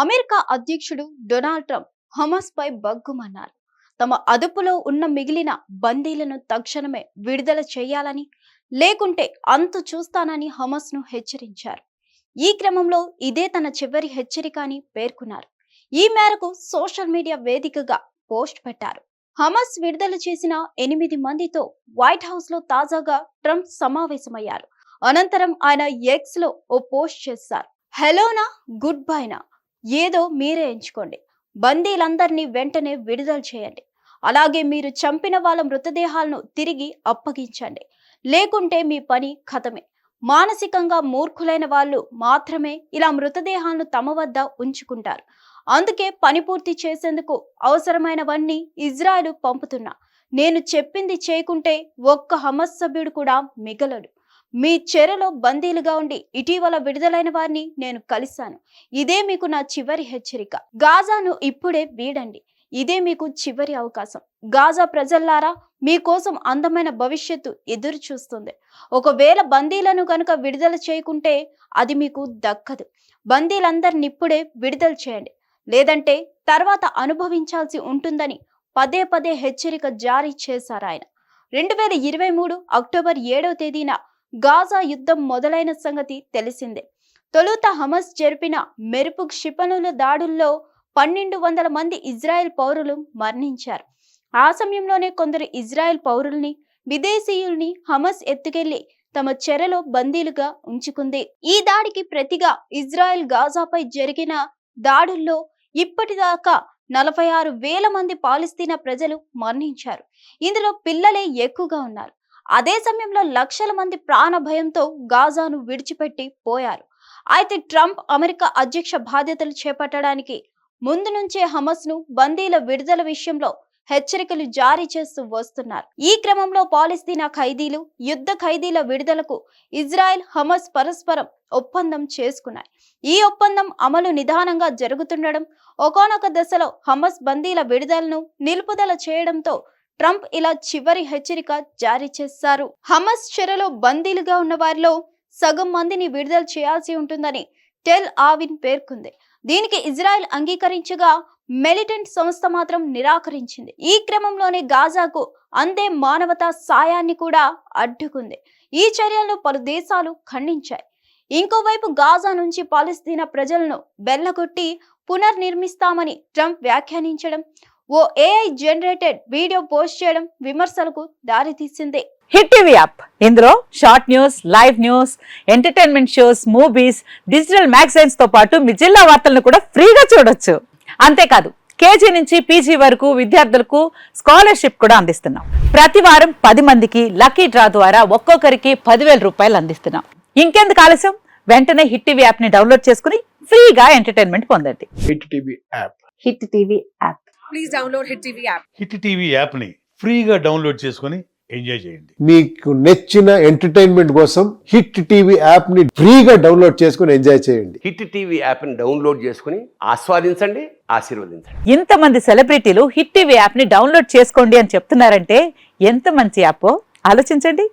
America అధ్యక్షుడు Donald Trump Hamas పై బగ్గుమన్నారు. తమ అదుపులో ఉన్న మిగిలిన బందీలను తక్షణమే విడుదల చేయాలని, లేకుంటే అంతు చూస్తానని హమాస్ ను హెచ్చరించారు. ఈ క్రమంలో ఇదే తన చివరి హెచ్చరిక అని పేర్కొన్నారు. ఈ మేరకు సోషల్ మీడియా వేదికగా పోస్ట్ పెట్టారు. హమాస్ విడుదల చేసిన 8 మందితో వైట్ హౌస్ లో తాజాగా ట్రంప్ సమావేశమయ్యారు. అనంతరం ఆయన ఎక్స్ లో ఓ పోస్ట్ చేశారు. హలోనా, గుడ్ బైనా, ఏదో మీరే ఎంచుకోండి. బందీలందరినీ వెంటనే విడుదల చేయండి. అలాగే మీరు చంపిన వాళ్ళ మృతదేహాలను తిరిగి అప్పగించండి. లేకుంటే మీ పని ఖతమే. మానసికంగా మూర్ఖులైన వాళ్ళు మాత్రమే ఇలా మృతదేహాలను తమ వద్ద ఉంచుకుంటారు. అందుకే పని పూర్తి చేసేందుకు అవసరమైనవన్నీ ఇజ్రాయెల్ పంపుతున్నా. నేను చెప్పింది చేయకుంటే ఒక్క హమాస్ సభ్యుడు కూడా మిగలడు. మీ చెరలో బందీలుగా ఉండి ఇటీవల విడుదలైన వారిని నేను కలిశాను. ఇదే మీకు నా చివరి హెచ్చరిక. గాజాను ఇప్పుడే వీడండి. ఇదే మీకు చివరి అవకాశం. గాజా ప్రజల్లారా, మీకోసం అందమైన భవిష్యత్తు ఎదురు చూస్తుంది. ఒకవేళ బందీలను కనుక విడుదల చేయకుంటే అది మీకు దక్కదు. బందీలందరిని ఇప్పుడే విడుదల చేయండి, లేదంటే తర్వాత అనుభవించాల్సి ఉంటుందని పదే పదే హెచ్చరిక జారీ చేశారు ఆయన. 2023 అక్టోబర్ 7వ తేదీన గాజా యుద్ధం మొదలైన సంగతి తెలిసిందే. తొలుత హమాస్ జరిపిన మెరుపు క్షిపణుల దాడుల్లో 1200 మంది ఇజ్రాయెల్ పౌరులు మరణించారు. ఆ సమయంలోనే కొందరు ఇజ్రాయెల్ పౌరుల్ని, విదేశీయుల్ని హమాస్ ఎత్తుకెళ్లి తమ చెరలో బందీలుగా ఉంచుకుంది. ఈ దాడికి ప్రతిగా ఇజ్రాయెల్ గాజాపై జరిగిన దాడుల్లో ఇప్పటిదాకా 46,000 మంది పాలస్తీనా ప్రజలు మరణించారు. ఇందులో పిల్లలే ఎక్కువగా ఉన్నారు. అదే సమయంలో లక్షల మంది ప్రాణ భయంతో గాజాను విడిచిపెట్టి పోయారు. అయితే ట్రంప్ అమెరికా అధ్యక్ష బాధ్యతలు చేపట్టడానికి ముందు నుంచే హమాస్ ను బందీల విడుదల విషయంలో హెచ్చరికలు జారీ చేస్తూ వస్తున్నారు. ఈ క్రమంలో పాలస్తీనా ఖైదీలు, యుద్ధ ఖైదీల విడుదలకు ఇజ్రాయెల్, హమాస్ పరస్పరం ఒప్పందం చేసుకున్నాయి. ఈ ఒప్పందం అమలు నిదానంగా జరుగుతుండడం, ఒకానొక దశలో హమాస్ బందీల విడుదలను నిలుపుదల చేయడంతో ట్రంప్ ఇలా చివరి హెచ్చరిక జారీ చేశారు. హమాస్ చెరలో బందీలుగా ఉన్న వారిలో సగం మందిని విడుదల చేయాల్సి ఉంటుందని టెల్ ఆవివ్ పేర్కొంది. దీనికి ఇజ్రాయెల్ అంగీకరించగా మిలిటెంట్ సంస్థ మాత్రం నిరాకరించింది. ఈ క్రమంలోనే గాజాకు అందే మానవతా సాయాన్ని కూడా అడ్డుకుంది. ఈ చర్యలను పలు దేశాలు ఖండించాయి. ఇంకోవైపు గాజా నుంచి పాలస్తీనా ప్రజలను బెల్లగొట్టి పునర్నిర్మిస్తామని ట్రంప్ వ్యాఖ్యానించడం, ఓ ఏఐ జనరేటెడ్ వీడియో పోస్ట్ చేయడం విమర్శలకు దారితీసింది. హిట్ టీవీ యాప్, ఇందులో short news, live news, entertainment shows, movies, digital magazines తో పాటు మీ జిల్లా వార్తలను కూడా ఫ్రీగా చూడొచ్చు. అంతేకాదు, కేజీ నుంచి పీజీ వరకు విద్యార్థులకు స్కాలర్షిప్ కూడా అందిస్తున్నాం. ప్రతి వారం 10 మందికి లక్కీ డ్రా ద్వారా ఒక్కొక్కరికి 10,000 రూపాయలు అందిస్తున్నాం. ఇంకెందుకు ఆలస్యం, వెంటనే హిట్ టీవీ యాప్ ని డౌన్లోడ్ చేసుకుని ఫ్రీగా ఎంటర్టైన్మెంట్ పొందండి. Hit TV app. Hit TV app. Please download hit TV app. Hit TV app ని ఫ్రీగా డౌన్లోడ్ చేసుకొని ఎంజాయ్ చేయండి. మీకు నచ్చిన ఎంటర్టైన్మెంట్ కోసం హిట్ టీవీ యాప్ ని ఫ్రీగా డౌన్లోడ్ చేసుకొని ఎంజాయ్ చేయండి. హిట్ టీవీ యాప్ ని డౌన్లోడ్ చేసుకుని ఆస్వాదించండి, ఆశీర్వదించండి. ఇంతమంది సెలబ్రిటీలు హిట్ టీవీ యాప్ ని డౌన్లోడ్ చేసుకోండి అని చెప్తున్నారంటే ఎంత మంచి యాప్ ఆలోచించండి.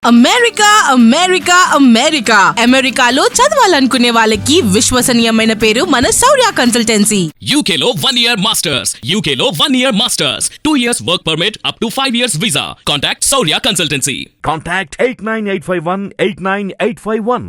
అమెరికా అమెరికా అమెరికా అమెరికాలో చదవాలనుకునే వాళ్ళకి విశ్వసనీయమైన పేరు మన శౌర్య కన్సల్టెన్సీ. UK లో 1 year masters. UK లో 1 year masters. 2 years work permit up to 5 years visa. Contact Saurya Consultancy. Contact 89851 89851.